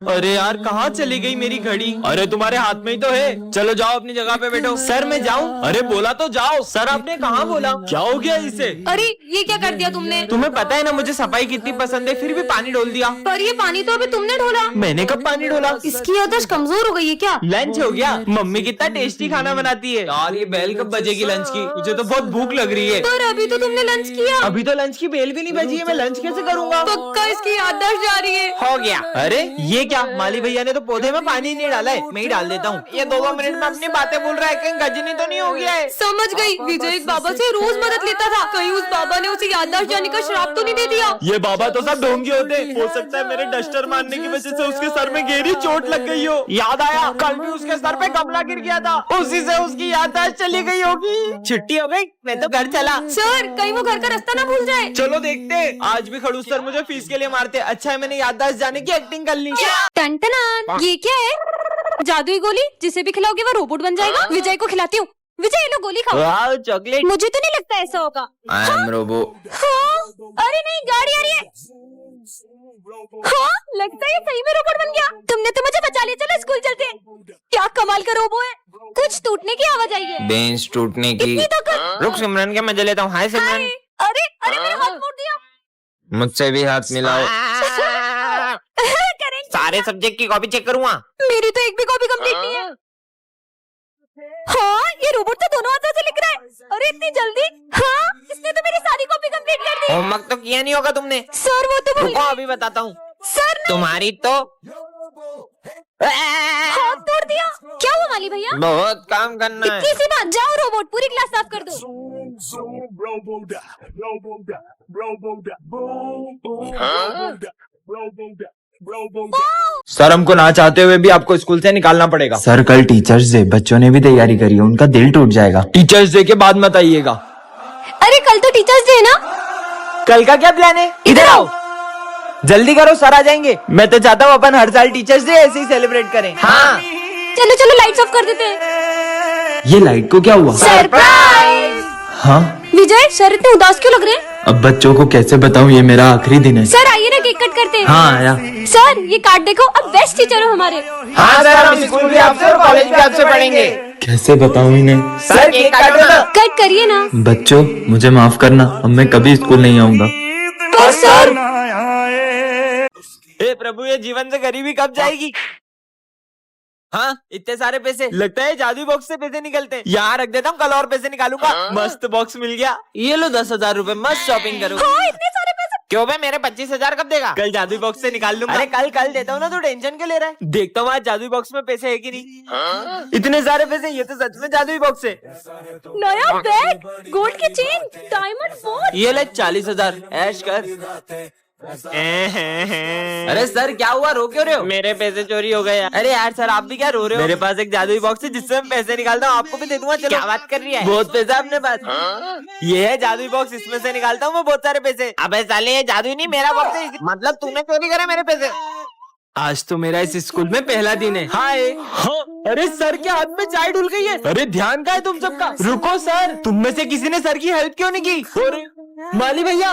अरे यार कहाँ चली गई मेरी घड़ी? अरे तुम्हारे हाथ में ही तो है। चलो जाओ अपनी जगह पे बैठो। सर मैं जाऊँ? अरे बोला तो जाओ। सर आपने कहाँ बोला? क्या हो गया इसे? अरे ये क्या कर दिया तुमने? तुम्हें पता है ना मुझे सफाई कितनी पसंद है, फिर भी पानी डोल दिया। पर ये पानी तो अभी तुमने ढोला। मैंने कब पानी डोला? इसकी याददाश्त कमजोर हो गई है क्या? लंच हो गया। मम्मी कितना टेस्टी खाना बनाती है यार। ये बेल कब बजेगी लंच की? मुझे तो बहुत भूख लग रही है। पर अभी तो तुमने लंच किया। अभी तो लंच की बेल भी नहीं बजी है, मैं लंच कैसे करूँगा? पक्का इसकी याददाश्त जा रही है। हो गया। अरे ये क्या, माली भैया ने तो पौधे में पानी नहीं डाला है, मैं ही डाल देता हूँ। ये 2 मिनट में अपनी बातें बोल रहा है, कहीं गजनी तो नहीं हो गया है? समझ गई। विजय एक बाबा से रोज मदद लेता था, कहीं उस बाबा ने उसे याददाश्त जाने का श्राप तो नहीं दे दिया? ये बाबा तो सब ढोंगी होते हैं। हो सकता है मेरे डस्टर मारने की वजह से उसके सर में गहरी चोट लग गई हो। याद आया, कल भी उसके सर पे गमला गिर गया था, उसी से उसकी याददाश्त चली गई होगी। छुट्टी हो गई, मैं तो घर चला। सर कहीं वो घर का रास्ता ना भूल जाए। चलो देखते हैं। आज भी खड़ूस सर मुझे फीस के लिए मारते। अच्छा है मैंने याददाश्त जाने की एक्टिंग कर ली। टन-टनान, ये क्या है? जादुई गोली, जिसे भी खिलाओगे वो रोबोट बन जाएगा। विजय को खिलाती हूँ। विजय लो गोली खाओ। वाह चॉकलेट। मुझे तो नहीं लगता ऐसा होगा। I am robo. हाँ? अरे नहीं, गाड़ी आ रही है। हाँ लगता है ये सही में रोबोट बन गया। तुमने तो मुझे बचा लिया। चलो स्कूल चलते हैं। क्या कमाल का रोबो है। कुछ टूटने की आवाज आई है। बेंच टूटने की। इतनी ताकत। रुक सिमरन के मजे लेता हूँ। हाय सिमरन। हाय। अरे अरे मेरा हाथ मोड़ दिया। मुझसे भी हाथ मिलाओ। करेंगे। सारे सब्जेक्ट की कॉपी चेक करूँगा। मेरी तो एक भी कॉपी कंप्लीट नहीं है। हाँ ये रोबोट तो दोनों हाथों से लिख रहा है। अरे इतनी जल्दी? हाँ इसने तो मेरी सारी कॉपी कंप्लीट कर दी। होमवर्क तो किया नहीं होगा तुमने। सर वो तो भूल रुको गए। अभी बताता हूँ। सर ने तुम्हारी तो हाथ तोड़ दिया। क्या हुआ माली भैया? बहुत काम करना है। इतनी सी बात। जाओ रोबोट पूरी क्लास साफ कर दो। सर हमको ना चाहते हुए भी आपको स्कूल से निकालना पड़ेगा। सर कल टीचर्स डे, बच्चों ने भी तैयारी करी है, उनका दिल टूट जाएगा। टीचर्स डे के बाद मत आइएगा। अरे कल तो टीचर्स डे है ना? कल का क्या प्लान है? इधर आओ, जल्दी करो, सर आ जाएंगे। मैं तो चाहता हूँ अपन हर साल टीचर्स डे ऐसे ही सेलिब्रेट करें। हाँ चलो चलो लाइट्स ऑफ कर देते हैं। ये लाइट को क्या हुआ? सरप्राइज। हाँ विजय सर इतने उदास क्यों लग रहे हैं? अब बच्चों को कैसे बताऊँ, ये मेरा आखिरी दिन है। सर आइए ना केक कट करते हैं। हाँ आया। सर ये कार्ड देखो, अब बेस्ट टीचर हो हमारे। हाँ सर, हम स्कूल भी आपसे और कॉलेज भी आपसे पढ़ेंगे। कैसे बताऊँ इन्हें? सर केक काटो ना। कट करिए ना। बच्चों मुझे माफ करना, अब मैं कभी स्कूल नहीं आऊंगा। पर सर हे प्रभु, ये जीवन से गरीबी कब जाएगी? हाँ इतने सारे पैसे, लगता है जादुई बॉक्स से पैसे निकलते हैं। यहाँ रख देता हूँ, कल और पैसे निकालूंगा। मस्त बॉक्स मिल गया। ये लो 10,000 रूपए, मस्त शॉपिंग करो। हाँ इतने सारे पैसे। क्यों भाई, मेरे 25,000 कब देगा? कल जादुई बॉक्स से निकाल लूंगा। अरे कल कल देता हूँ ना, तो टेंशन क्यों ले रहा है? देखता हूँ आज जादुई बॉक्स में पैसे है कि नहीं। इतने सारे पैसे, ये तो सच में जादुई बॉक्स है। नया बैग, गोल्ड की चेन, डायमंड फोन। ये ले 40,000, ऐश कर। अरे सर क्या हुआ, रो क्यों रहे हो? मेरे पैसे चोरी हो गए। अरे यार सर आप भी क्या रो रहे हो? मेरे पास एक जादुई बॉक्स है जिससे मैं पैसे निकालता हूँ, आपको भी दे दूंगा। चलो। क्या बात कर रही है? बहुत पैसा है अपने पास। ये है जादुई बॉक्स, इसमें से निकालता हूँ मैं बहुत सारे पैसे। अबे साले ये जादुई नहीं, मेरा बॉक्स है। मतलब तूने चोरी करा मेरे पैसे? आज तो मेरा इस स्कूल में पहला दिन है। हाय। हाँ, अरे सर के हाथ में चाय डुल गई है। अरे ध्यान का है तुम सबका? रुको सर, तुम में से किसी ने सर की हेल्प क्यों नहीं की? अरे माली भैया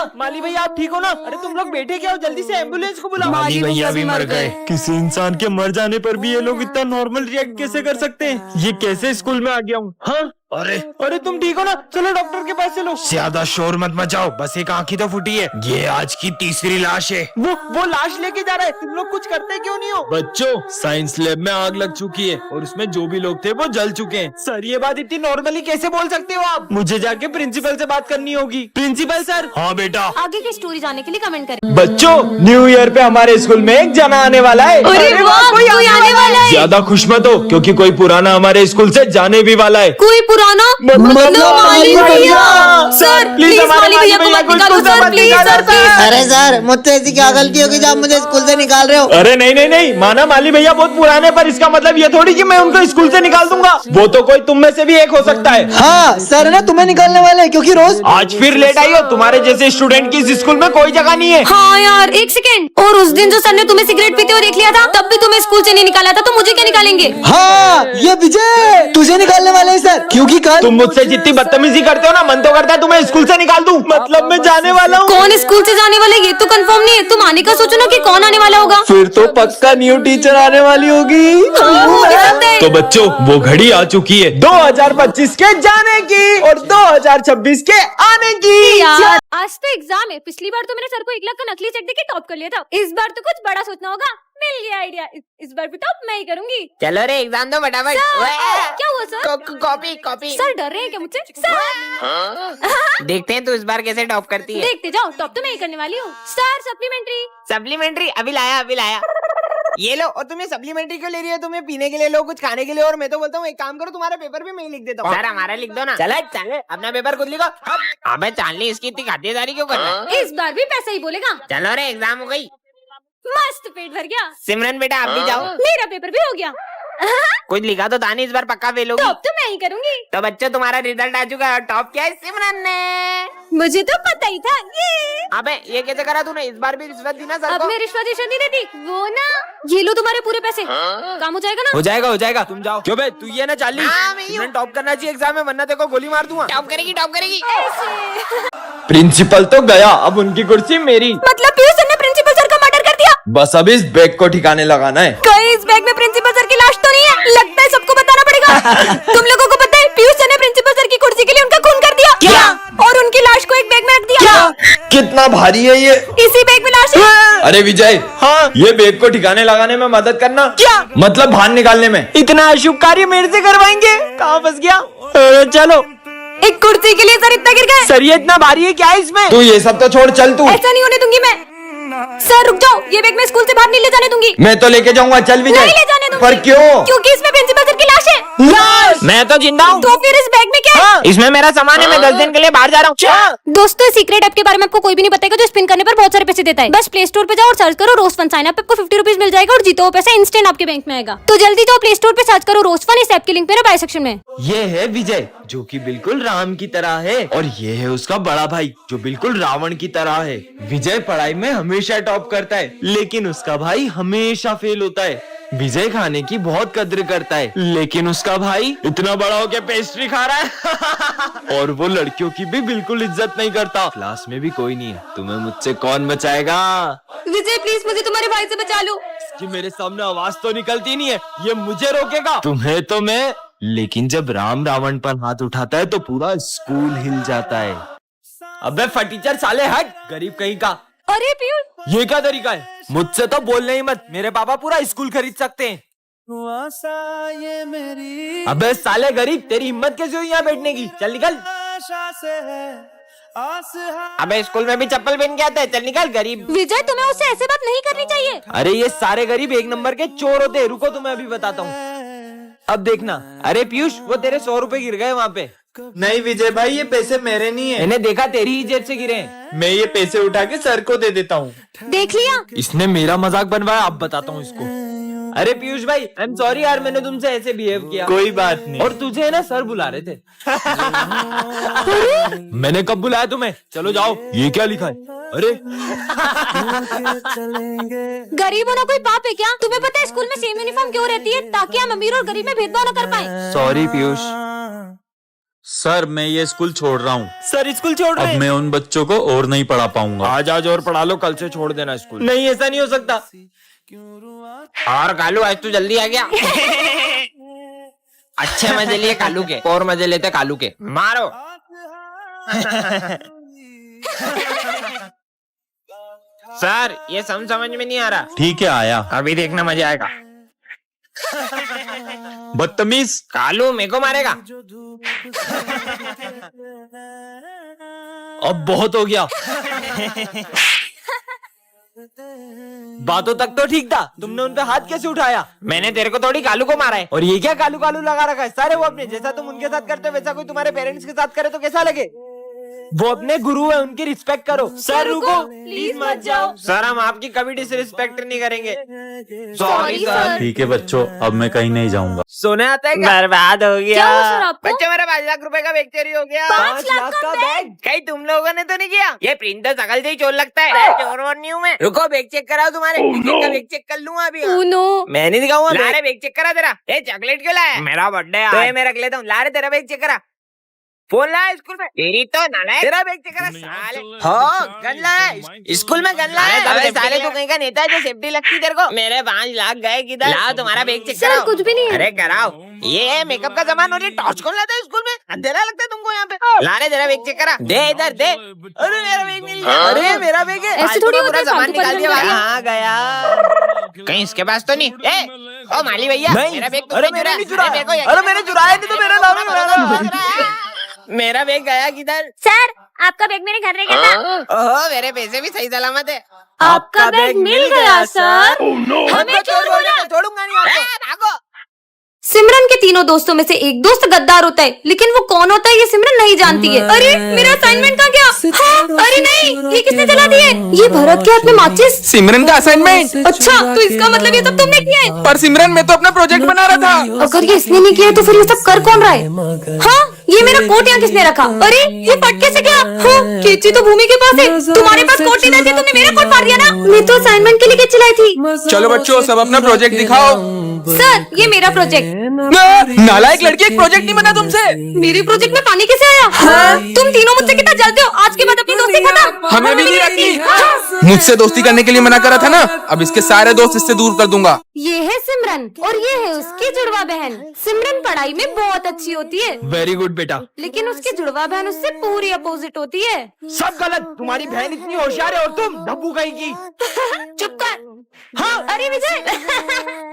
आप ठीक हो ना? अरे तुम लोग बैठे क्या हो, जल्दी से एम्बुलेंस को बुलाओ। माली भैया भी मर गए। किसी इंसान के मर जाने पर भी ये लोग इतना नॉर्मल रिएक्ट कैसे कर सकते हैं? ये कैसे स्कूल में आ गया हूँ? हाँ अरे तुम ठीक हो ना? चलो डॉक्टर के पास चलो। ज्यादा शोर मत मचाओ, बस एक आंख ही तो फूटी है। ये आज की तीसरी लाश है। वो लाश लेके जा रहा है, तुम लोग कुछ करते क्यों नहीं हो? बच्चों साइंस लैब में आग लग चुकी है और उसमें जो भी लोग थे वो जल चुके हैं। सर ये बात इतनी नॉर्मली कैसे बोल सकते हो आप? मुझे जाके प्रिंसिपल से बात करनी होगी। Principal sir. हाँ बेटा। आगे की स्टोरी जानने के लिए कमेंट करें। बच्चों न्यू ईयर पे हमारे स्कूल में एक जना आने वाला है। अरे वाह, कोई आने वाला है। ज्यादा खुश मत हो, क्योंकि कोई पुराना हमारे स्कूल से जाने भी वाला है। कोई पुराना? मतलब माली भैया। सर प्लीज माली भैया को मत निकालो सर, प्लीज सर प्लीज। अरे सर मुझसे ऐसी क्या गलती होगी जो आप मुझे स्कूल से निकाल रहे हो? अरे नहीं, माना माली भैया बहुत पुराने, पर इसका मतलब ये थोड़ी कि मैं उनको स्कूल से निकाल दूंगा। वो तो कोई तुम में से भी एक हो सकता है। हाँ सर ना तुम्हें निकालने वाले हैं, क्योंकि रोज आज फिर लेट आई हो। तुम्हारे जैसे स्टूडेंट की इस स्कूल में कोई जगह नहीं है। हाँ यार एक सेकेंड, और उस दिन जो सर ने तुम्हें सिगरेट पीते हुए देख लिया था, तब भी तुम्हें स्कूल से नहीं निकाला था, तो मुझे क्या निकालेंगे? हाँ ये विजय तुझे निकालने वाले हैं सर, क्योंकि क्योंकि कल तुम मुझसे जितनी बदतमीजी करते हो ना, मन तो करता है तुम्हें स्कूल से निकाल दूं। मतलब मैं जाने वाला हूँ। कौन स्कूल से जाने वाला ये तो कंफर्म नहीं है। तुम आने का सोचो ना कि कौन आने वाला होगा। फिर तो पक्का न्यू टीचर आने वाली होगी। हो भी सकता है। तो बच्चों वो घड़ी आ चुकी है 2025 के जाने की और 2026 के आने की। यार आज तो एग्जाम है। पिछली बार तो मेरे सर को 1 लाख का नकली चेक देके टॉप कर लिया था। इस बार तो कुछ बड़ा सोचना होगा। मिल गया आइडिया। इस बार भी टॉप मैं ही करूंगी। चलो रे एग्जाम दो फटाफट। क्या हुआ सर? Copy copy. सर डर रहे हैं क्या मुझसे? सर देखते हैं तू इस बार कैसे टॉप करती है। देखते जाओ, टॉप तो मैं ही करने वाली हूँ। Sir supplementary. सप्लीमेंट्री अभी लाया। ये लो। और तुम्हें सप्लीमेंट्री क्यों ले रही है? तुम्हें पीने के लिए लो, कुछ खाने के लिए। और मैं तो बोलता हूँ एक काम करो, तुम्हारा पेपर भी मैं ही लिख देता हूँ। सर हमारा लिख दो ना। चल अपना पेपर खुद लिखो। अबे चांदनी इसकी इतनी खातिरदारी क्यों कर रहा है? इस बार भी पैसा ही बोलेगा। चलो रे एग्जाम हो गई। मस्त पेट भर गया। सिमरन बेटा आप भी जाओ। मेरा पेपर भी हो गया। कुछ लिखा तो था नहीं, इस बार पक्का फेल होगी। टॉप तो मैं ही करूंगी। तो बच्चों तुम्हारा रिजल्ट आ चुका है और टॉप किया है सिमरन ने। मुझे तो पता ही था। ये अबे ये कैसे करा तूने? इस बार भी रिश्वत दी ना सर अब को। मैं रिश्वत नहीं देती। वो ना ये लो तुम्हारे पूरे पैसे। काम हो जाएगा ना? हो जाएगा तुम जाओ। क्यों बे तू ये ना चाली हाँ, मैं ही हूँ। टॉप करना चाहिए एग्जाम में, वरना देखो गोली मार दूंगा। टॉप करेगी। ऐसे प्रिंसिपल तो गया, अब उनकी कुर्सी मेरी। मतलब पीयूष सर ने प्रिंसिपल सर का मर्डर कर दिया। बस अब इस बैग को ठिकाने लगाना है। कहीं इस बैग में प्रिंसिपल सर की लाश तो नहीं है? लगता है सबको बताना पड़ेगा। तुम लोगों को पता है पीयूष सर ने प्रिंसिपल सर की कुर्सी के लिए उनका खून कर दिया। क्या? और उनकी लाश को एक बैग में रख दिया। कितना भारी है ये? इसी बैग में लाश है। अरे विजय, हाँ ये बैग को ठिकाने लगाने में मदद करना। क्या मतलब बाहर निकालने में? इतना अशुभ कार्य मेरे से करवाएंगे? कहाँ फंस गया? चलो। एक कुर्सी के लिए सर इतना गिर गए। सर ये इतना भारी है क्या है इसमें? तू ये सब तो छोड़, चल तू। ऐसा नहीं होने दूंगी मैं। सर रुक जाओ, ये बैग मैं स्कूल से बाहर नहीं ले जाने दूंगी। मैं तो लेके जाऊंगा, चल विजय। नहीं ले जाने दूंगी। पर क्यों? क्योंकि इसमें प्रिंसिपल सर की लाश है। लाश? मैं तो जिंदा हूँ। तो फिर इस बैग में क्या है? इसमें मेरा सामान है, मैं 10 दिन के लिए बाहर जा रहा हूँ। दोस्तों सीक्रेट ऐप के बारे में आपको कोई भी नहीं बताएगा जो स्पिन करने पर बहुत सारे पैसे देता है। बस प्ले स्टोर पे जाओ और सर्च करो रोज फन। साइन अप आपको 50 रुपीज मिल जाएगा और जीतो वो पैसा इंस्टेंट आपके बैंक में आएगा। तो जल्दी जाओ प्ले स्टोर पे सर्च करो रोज फन। इस ऐप की लिंक मेरे बाय सेक्शन में। ये है विजय जो कि बिल्कुल राम की तरह है, और ये है उसका बड़ा भाई जो बिल्कुल रावण की तरह है। विजय पढ़ाई में हमेशा टॉप करता है, लेकिन उसका भाई हमेशा फेल होता है। विजय खाने की बहुत कद्र करता है, लेकिन उसका भाई इतना बड़ा होकर पेस्ट्री खा रहा है। और वो लड़कियों की भी बिल्कुल इज्जत नहीं करता। क्लास में भी कोई नहीं है, तुम्हें मुझसे कौन बचाएगा? विजय प्लीज मुझे तुम्हारे भाई से बचा लो। कि मेरे सामने आवाज तो निकलती नहीं है, ये मुझे रोकेगा? तुम्हें तो मैं, लेकिन जब राम रावण पर हाथ उठाता है तो पूरा स्कूल हिल जाता है। अबे फटीचर साले हट, गरीब कहीं का। अरे पीयूष ये क्या तरीका है? मुझसे तो बोलने ही मत, मेरे पापा पूरा स्कूल खरीद सकते हैं। अबे साले गरीब, तेरी हिम्मत कैसे हुई यहाँ बैठने की? चल निकल। अबे स्कूल में भी चप्पल पहन के आता है, चल निकल गरीब। विजय तुम्हें उससे ऐसे बात नहीं करनी चाहिए। अरे ये सारे गरीब एक नंबर के चोर होते हैं। रुको तुम्हें अभी बताता हूँ, अब देखना। अरे पीयूष वो तेरे 100 रुपए गिर गए वहाँ पे। नहीं विजय भाई, ये पैसे मेरे नहीं है। मैंने देखा तेरी ही जेब से गिरे हैं। मैं ये पैसे उठा के सर को दे देता हूँ। देख लिया? इसने मेरा मजाक बनवाया, अब बताता हूँ इसको। अरे पीयूष भाई आई एम सॉरी यार, मैंने तुमसे ऐसे बिहेव किया। कोई बात नहीं। और तुझे है ना सर बुला रहे थे। मैंने कब बुलाया तुम्हें? चलो जाओ। ये क्या लिखा है? अरे गरीब होना कोई पाप है क्या? तुम्हें पता है स्कूल में सेम यूनिफॉर्म क्यों रहती है? ताकि हम अमीर और गरीब में भेदभाव न कर पाए। सॉरी पीयूष। सर मैं ये स्कूल छोड़ रहा हूँ। सर स्कूल छोड़ रहे अब हैं? मैं उन बच्चों को और नहीं पढ़ा पाऊंगा। आज और पढ़ा लो, कल से छोड़ देना स्कूल। नहीं ऐसा नहीं हो सकता। और कालू आज तू जल्दी आ गया। अच्छे मजे लिए कालू के, और मजे लेते कालू के। मारो। सर ये समझ में नहीं आ रहा। ठीक है आया। अभी देखना मजा आएगा। बदतमीज। कालू मेरे को मारेगा। अब बहुत हो गया। बातों तक तो ठीक था, तुमने उन पे हाथ कैसे उठाया? मैंने तेरे को थोड़ी कालू को मारा है। और ये क्या कालू कालू लगा रखा है? सारे वो अपने जैसा तुम उनके साथ करते हो वैसा कोई तुम्हारे पेरेंट्स के साथ करे तो कैसा लगे? वो अपने गुरु है, उनकी रिस्पेक्ट करो। सर रुको, प्लीज मत जाओ। सर हम आपकी कभी डिसरिस्पेक्ट नहीं करेंगे। Sorry sir. ठीक है बच्चों, अब मैं कहीं नहीं जाऊंगा। सोने आता है क्या? बर्बाद हो गया। क्या हुआ सर आपको? बच्चे मेरा 5 लाख रुपए का बैग चोरी हो गया। 5 लाख का बैग? कहीं तुम लोगों ने तो नहीं किया? ये प्रिंटर सकल से ही चोर लगता है। चोर वोर नहीं हूँ मैं। रुको बैग चेक कराओ तुम्हारे। का बैग चेक कर लूंगा अभी। Oh no। मैं नहीं दिखाऊंगा। ला रे बैग चेक करा तेरा। ये चॉकलेट क्यों लाया? मेरा बर्थडे है। तो ये मैं रख लेता हूँ। ला रे तेरा बैग चेक करा। फोन लाया स्कूल में? तेरी तो नालायक। तेरा बैग चेक करा साले। हाँ गन लाया स्कूल में, गन लाया। अरे साले तू कहीं का नेता है जो सेफ्टी लगती तेरे को? मेरे 5 लाख गए किधर? लाओ तुम्हारा बैग चेक सर कराओ। कुछ भी नहीं है। अरे कराओ। ये मेकअप का सामान और ये टॉर्च कौन लाता है स्कूल में? अंधेरा लगता है तुमको यहाँ पे? लाने तेरा बैग चेक करा। दे इधर दे। अरे मेरा बैग मिल गया। अरे मेरा बैग है। ऐसे थोड़ी होता है, सामान फालतू निकाल दिया। पंद्रह कहाँ गया? कहीं इसके पास तो नहीं? ओ माली भैया मेरा बैग अरे मैंने नहीं चुराया। अरे मैंने चुराया नहीं तो मेरा नाम है। मेरा बैग गया किधर? सर आपका बैग मेरे घर में गया था। ओहो मेरे पैसे भी सही सलामत है। आपका बैग मिल गया सर। हमें चोर बोला। छोड़ूंगा नहीं आपको। भागो। सिमरन के तीनों दोस्तों में से एक दोस्त गद्दार होता है, लेकिन वो कौन होता है ये सिमरन नहीं जानती है। अरे मेरा असाइनमेंट कहाँ गया? हाँ, अरे नहीं, ये किसने जला दिए? ये भरत के हाथ में माचिस। सिमरन का असाइनमेंट। अच्छा तो इसका मतलब ये सब तुमने किया है? पर सिमरन मैं तो अपना प्रोजेक्ट बना रहा था। अगर ये इसने नहीं किया है, तो फिर ये सब कर कौन रहा है? हाँ ये मेरा कोट यहाँ किसने रखा? अरे ये फट कैसे गया? हाँ केची तो भूमि के पास है। तुम्हारे पास कोट नहीं था, तुमने मेरा कोट फाड़ दिया ना। मैं तो असाइनमेंट के लिए कैच चलाई थी। चलो बच्चों सब अपना प्रोजेक्ट दिखाओ। सर ये मेरा प्रोजेक्ट। नालायक लड़की, एक प्रोजेक्ट नहीं बना तुमसे। मेरे प्रोजेक्ट में पानी कैसे आया? हाँ? तुम तीनों मुझसे कितना जलते हो। आज के बाद अपनी दोस्ती खत्म। हमें भी नहीं रखनी। मुझसे दोस्ती करने के लिए मना करा था ना, अब इसके सारे दोस्त इससे दूर कर दूंगा। ये है सिमरन और ये है उसकी जुड़वा बहन। सिमरन पढ़ाई में बहुत अच्छी होती है, वेरी गुड बेटा। लेकिन उसकी जुड़वा बहन उससे पूरी अपोजिट होती है। सब गलत। तुम्हारी बहन इतनी होशियार है और तुम डब्बू कहेगी। चुप कर। हाँ अरे विजय।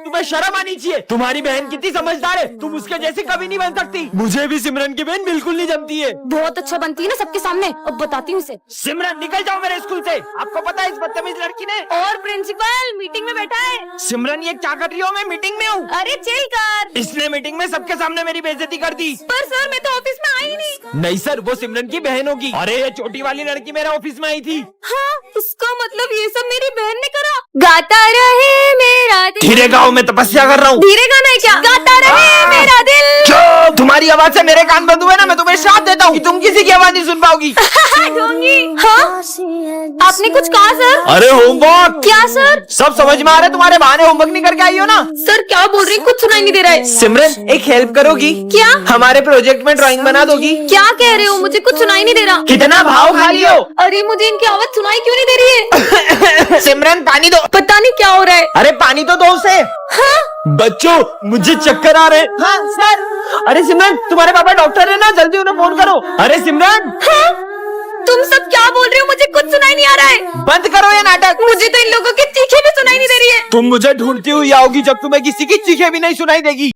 तुम्हें शर्म आनी चाहिए। तुम्हारी बहन कितनी समझदार है, तुम उसके जैसे कभी नहीं बन सकती। मुझे भी सिमरन की बहन बिल्कुल नहीं जमती है। बहुत अच्छा बनती है ना सबके सामने। अब बताती हूँ उसे। सिमरन निकल जाओ मेरे स्कूल से। आपको पता है इस बदतमीज लड़की ने। और प्रिंसिपल मीटिंग में बैठा है। सिमरन ये क्या कर रही हो? मैं मीटिंग में हूँ। अरे चिल कर। इसने मीटिंग में सबके सामने मेरी बेइज्जती कर दी। पर सर मैं तो ऑफिस में आई नहीं। नहीं सर, वो सिमरन की बहन होगी। अरे ये छोटी वाली लड़की मेरे ऑफिस में आई थी। हाँ उसका मतलब ये सब मेरी बहन ने करा। गाता रहे मेरा दिल। धीरे गाओ, मैं तपस्या कर रहा हूँ। धीरे गाना है क्या? गाता रहे मेरा दिल। चुप! तुम्हारी आवाज से मेरे कान बंद हुए ना, मैं तुम्हें श्राप देता हूँ कि तुम किसी की आवाज नहीं सुन पाओगी। ढोंगी। हाँ आपने कुछ कहा सर? अरे होमवर्क। क्या सर? सब समझ में आ रहा है? तुम्हारे बहाने होमवर्क नहीं करके आई हो ना। सर क्या बोल रही? कुछ सुनाई नहीं दे रहा है। सिमरन एक हेल्प करोगी? क्या? हमारे प्रोजेक्ट में ड्राइंग बना दोगी? क्या कह रहे हो? मुझे कुछ सुनाई नहीं दे रहा। कितना भाव खाली हो? अरे मुझे इनकी आवाज सुनाई क्यों नहीं दे रही है? सिमरन पानी दो। पता नहीं क्या हो रहा है। अरे पानी तो दो उसे। हाँ? बच्चों मुझे चक्कर आ रहे हैं। हाँ सर। अरे सिमरन तुम्हारे पापा डॉक्टर है ना, जल्दी उन्हें फोन करो। अरे सिमरन। हाँ? तुम सब क्या बोल रहे हो? मुझे कुछ सुनाई नहीं आ रहा है। बंद करो ये नाटक। मुझे तो इन लोगों की चीखें भी सुनाई नहीं दे रही है। तुम मुझे ढूंढती हुई आओगी जब तुम्हें किसी की चीखें भी नहीं सुनाई देगी।